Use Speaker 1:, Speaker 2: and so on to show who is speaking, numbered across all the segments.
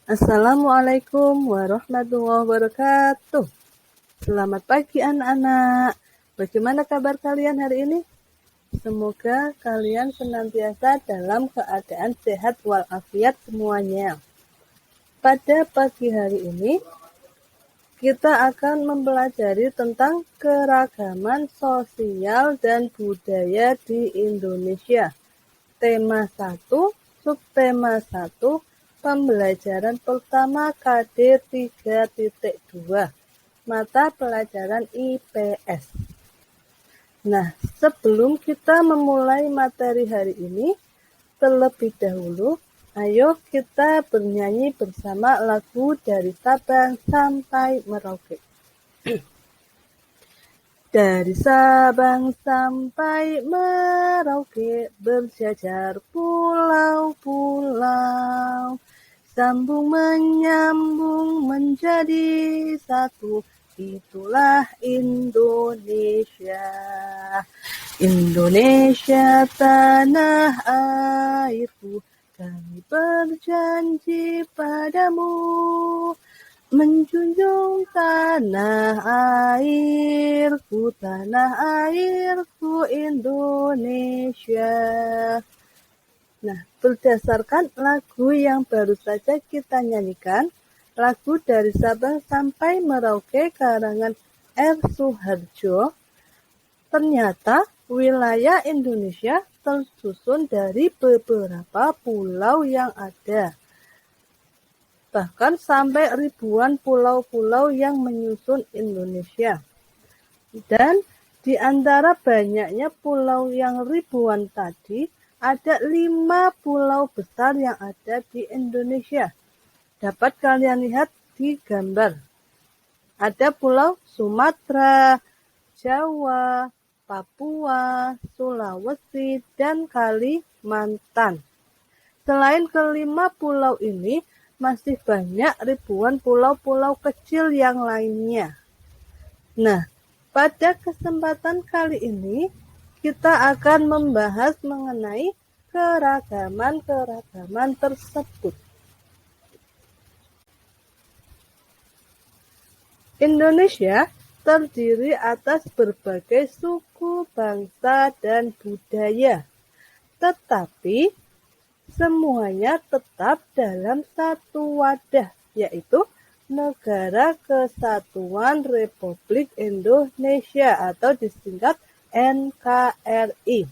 Speaker 1: Assalamualaikum warahmatullahi wabarakatuh. Selamat pagi anak-anak. Bagaimana kabar kalian hari ini? Semoga kalian senantiasa dalam keadaan sehat walafiat semuanya. Pada pagi hari ini, kita akan mempelajari tentang keragaman sosial dan budaya di Indonesia. Tema 1, subtema 1, pembelajaran pertama KD 3.2, mata pelajaran IPS. Nah, sebelum kita memulai materi hari ini, terlebih dahulu, ayo kita bernyanyi bersama lagu dari Sabang sampai Merauke. Dari Sabang sampai Merauke berjajar pulau-pulau, sambung menyambung menjadi satu, itulah Indonesia. Indonesia tanah airku, kami berjanji padamu, menjunjung tanah airku Indonesia. Nah, berdasarkan lagu yang baru saja kita nyanyikan, lagu dari Sabang sampai Merauke karangan R. Soeharjo, ternyata wilayah Indonesia tersusun dari beberapa pulau yang ada. Bahkan sampai ribuan pulau-pulau yang menyusun Indonesia. Dan di antara banyaknya pulau yang ribuan tadi, ada 5 pulau besar yang ada di Indonesia. Dapat kalian lihat di gambar. Ada Pulau Sumatera, Jawa, Papua, Sulawesi, dan Kalimantan. Selain kelima pulau ini, masih banyak ribuan pulau-pulau kecil yang lainnya. Nah, pada kesempatan kali ini, kita akan membahas mengenai keragaman tersebut. Indonesia terdiri atas berbagai suku, bangsa, dan budaya. Tetapi semuanya tetap dalam satu wadah, yaitu Negara Kesatuan Republik Indonesia atau disingkat NKRI.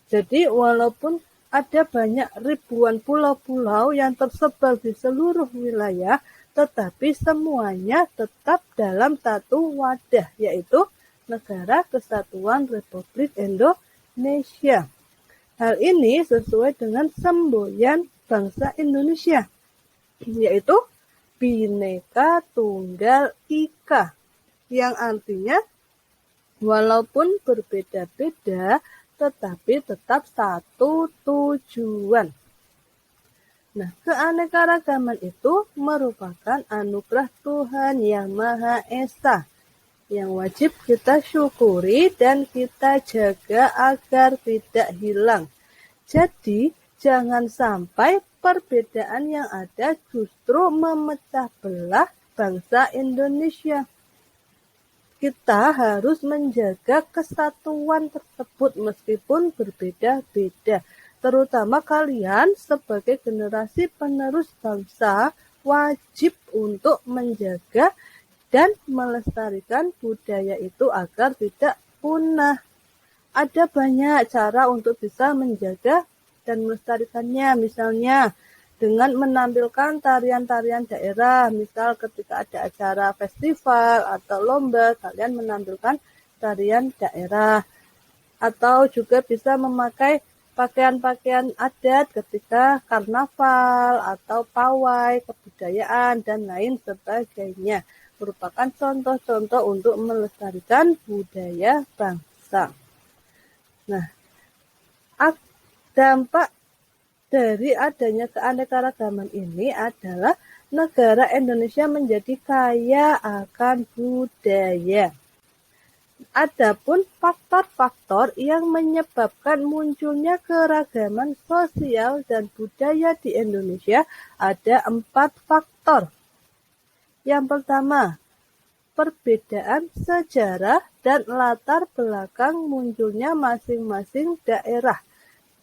Speaker 1: Jadi walaupun ada banyak ribuan pulau-pulau yang tersebar di seluruh wilayah, tetapi semuanya tetap dalam satu wadah, yaitu Negara Kesatuan Republik Indonesia. Hal ini sesuai dengan semboyan bangsa Indonesia, yaitu Bhinneka Tunggal Ika, yang artinya walaupun berbeda-beda, tetapi tetap satu tujuan. Nah, keanekaragaman itu merupakan anugerah Tuhan Yang Maha Esa, yang wajib kita syukuri dan kita jaga agar tidak hilang. Jadi, jangan sampai perbedaan yang ada justru memecah belah bangsa Indonesia. Kita harus menjaga kesatuan tersebut meskipun berbeda-beda. Terutama kalian sebagai generasi penerus bangsa wajib untuk menjaga dan melestarikan budaya itu agar tidak punah. Ada banyak cara untuk bisa menjaga dan melestarikannya, misalnya dengan menampilkan tarian-tarian daerah, misal ketika ada acara festival atau lomba, kalian menampilkan tarian daerah, atau juga bisa memakai pakaian-pakaian adat ketika karnaval atau pawai kebudayaan dan lain sebagainya, merupakan contoh-contoh untuk melestarikan budaya bangsa. Nah, dampak dari adanya keanekaragaman ini adalah negara Indonesia menjadi kaya akan budaya. Adapun faktor-faktor yang menyebabkan munculnya keragaman sosial dan budaya di Indonesia ada 4 faktor. Yang pertama, perbedaan sejarah dan latar belakang munculnya masing-masing daerah.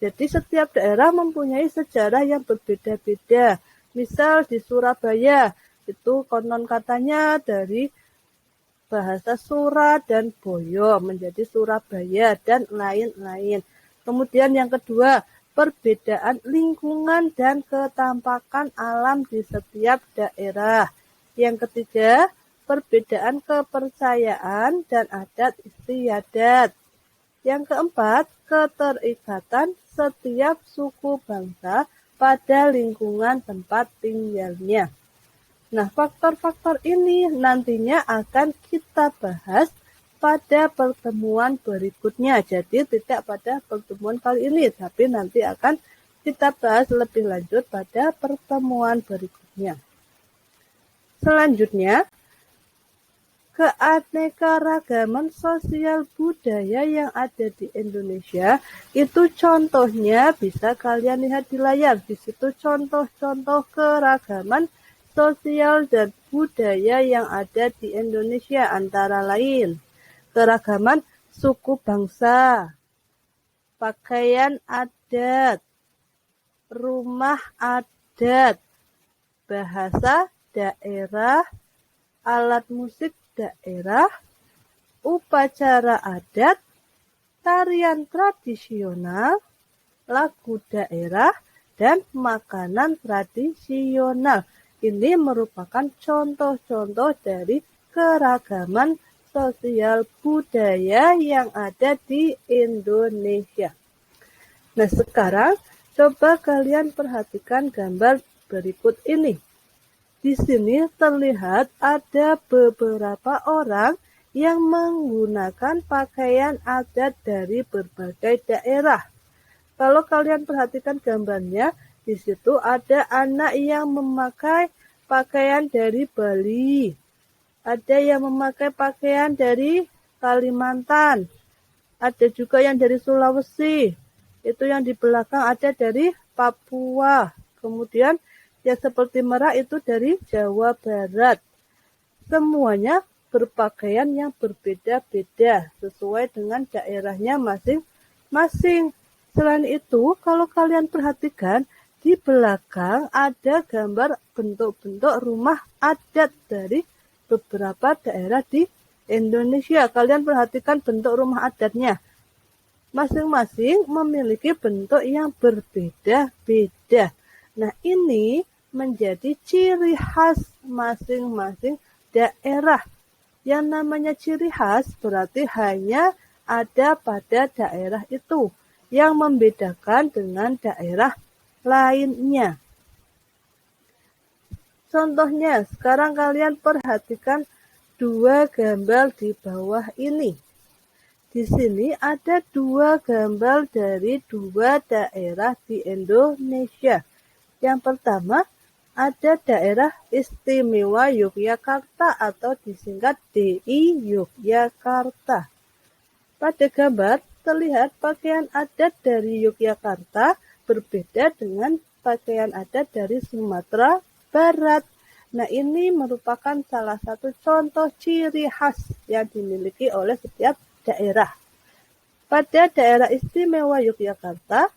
Speaker 1: Jadi setiap daerah mempunyai sejarah yang berbeda-beda. Misal di Surabaya, itu konon katanya dari bahasa Sura dan Boyo menjadi Surabaya dan lain-lain. Kemudian yang kedua, perbedaan lingkungan dan ketampakan alam di setiap daerah. Yang ketiga, perbedaan kepercayaan dan adat istiadat. Yang keempat, keterikatan setiap suku bangsa pada lingkungan tempat tinggalnya. Nah, faktor-faktor ini nantinya akan kita bahas pada pertemuan berikutnya. Jadi tidak pada pertemuan kali ini, tapi nanti akan kita bahas lebih lanjut pada pertemuan berikutnya. Selanjutnya, keanekaragaman sosial budaya yang ada di Indonesia itu contohnya bisa kalian lihat di layar. Di situ contoh-contoh keragaman sosial dan budaya yang ada di Indonesia antara lain keragaman suku bangsa, pakaian adat, rumah adat, bahasa daerah, alat musik daerah, upacara adat, tarian tradisional, lagu daerah, dan makanan tradisional. Ini merupakan contoh-contoh dari keragaman sosial budaya yang ada di Indonesia. Nah, sekarang coba kalian perhatikan gambar berikut ini. Di sini terlihat ada beberapa orang yang menggunakan pakaian adat dari berbagai daerah. Kalau kalian perhatikan gambarnya, di situ ada anak yang memakai pakaian dari Bali. Ada yang memakai pakaian dari Kalimantan. Ada juga yang dari Sulawesi. Itu yang di belakang ada dari Papua. Kemudian yang seperti merah itu dari Jawa Barat. Semuanya berpakaian yang berbeda-beda sesuai dengan daerahnya masing-masing. Selain itu, kalau kalian perhatikan, di belakang ada gambar bentuk-bentuk rumah adat dari beberapa daerah di Indonesia. Kalian perhatikan bentuk rumah adatnya. Masing-masing memiliki bentuk yang berbeda-beda. Nah, ini menjadi ciri khas masing-masing daerah. Yang namanya ciri khas berarti hanya ada pada daerah itu yang membedakan dengan daerah lainnya. Contohnya, sekarang kalian perhatikan 2 gambar di bawah ini. Di sini ada 2 gambar dari 2 daerah di Indonesia. Yang pertama, ada daerah istimewa Yogyakarta atau disingkat DI Yogyakarta. Pada gambar terlihat pakaian adat dari Yogyakarta berbeda dengan pakaian adat dari Sumatera Barat. Nah, ini merupakan salah satu contoh ciri khas yang dimiliki oleh setiap daerah. Pada daerah istimewa Yogyakarta,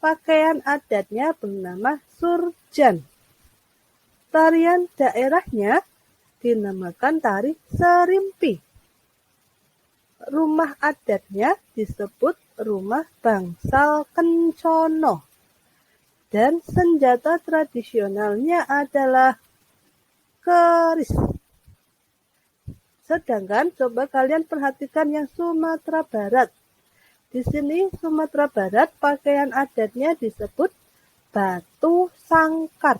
Speaker 1: pakaian adatnya bernama surjan. Tarian daerahnya dinamakan tari serimpi. Rumah adatnya disebut rumah bangsal kencono. Dan senjata tradisionalnya adalah keris. Sedangkan coba kalian perhatikan yang Sumatera Barat. Di sini Sumatera Barat pakaian adatnya disebut batu sangkar.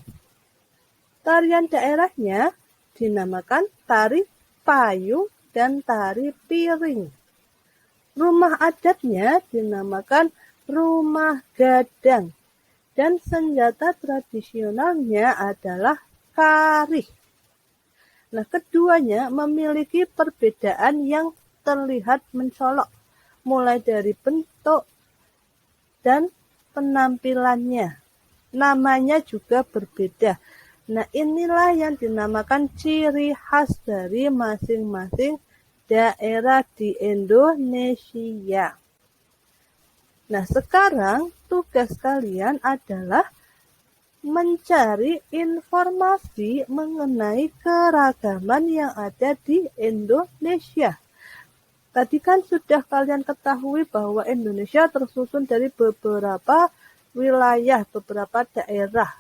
Speaker 1: Tarian daerahnya dinamakan tari payung dan tari piring. Rumah adatnya dinamakan rumah gadang. Dan senjata tradisionalnya adalah karih. Nah, keduanya memiliki perbedaan yang terlihat mencolok, mulai dari bentuk dan penampilannya. Namanya juga berbeda. Nah, inilah yang dinamakan ciri khas dari masing-masing daerah di Indonesia. Nah, sekarang tugas kalian adalah mencari informasi mengenai keragaman yang ada di Indonesia. Tadi kan sudah kalian ketahui bahwa Indonesia tersusun dari beberapa wilayah, beberapa daerah.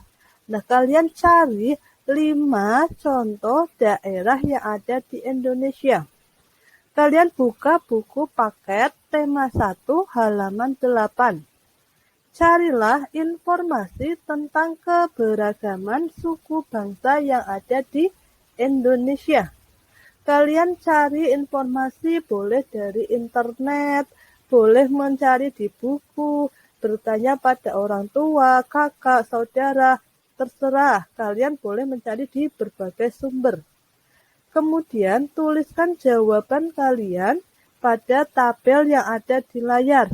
Speaker 1: Nah, kalian cari 5 contoh daerah yang ada di Indonesia. Kalian buka buku paket tema 1 halaman 8. Carilah informasi tentang keberagaman suku bangsa yang ada di Indonesia. Kalian cari informasi boleh dari internet, boleh mencari di buku, bertanya pada orang tua, kakak, saudara, terserah. Kalian boleh mencari di berbagai sumber. Kemudian tuliskan jawaban kalian pada tabel yang ada di layar.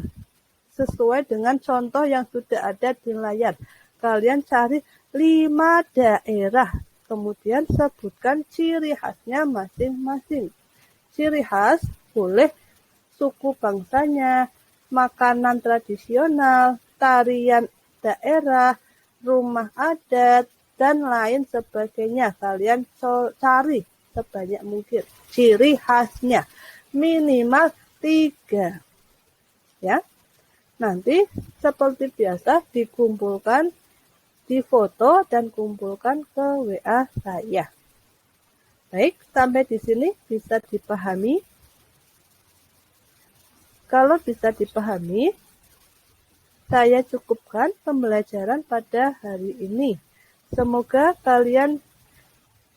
Speaker 1: Sesuai dengan contoh yang sudah ada di layar. Kalian cari 5 daerah. Kemudian sebutkan ciri khasnya masing-masing. Ciri khas boleh suku bangsanya, makanan tradisional, tarian daerah, rumah adat, dan lain sebagainya. Kalian cari sebanyak mungkin ciri khasnya. Minimal 3. Ya. Nanti seperti biasa dikumpulkan, difoto dan kumpulkan ke WA saya. Baik, sampai di sini bisa dipahami? Kalau bisa dipahami, saya cukupkan pembelajaran pada hari ini. Semoga kalian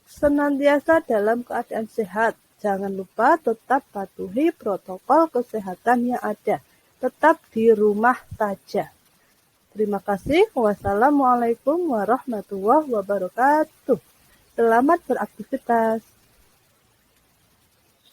Speaker 1: senantiasa dalam keadaan sehat. Jangan lupa tetap patuhi protokol kesehatan yang ada. Tetap di rumah saja. Terima kasih. Wassalamualaikum warahmatullahi wabarakatuh. Selamat beraktivitas.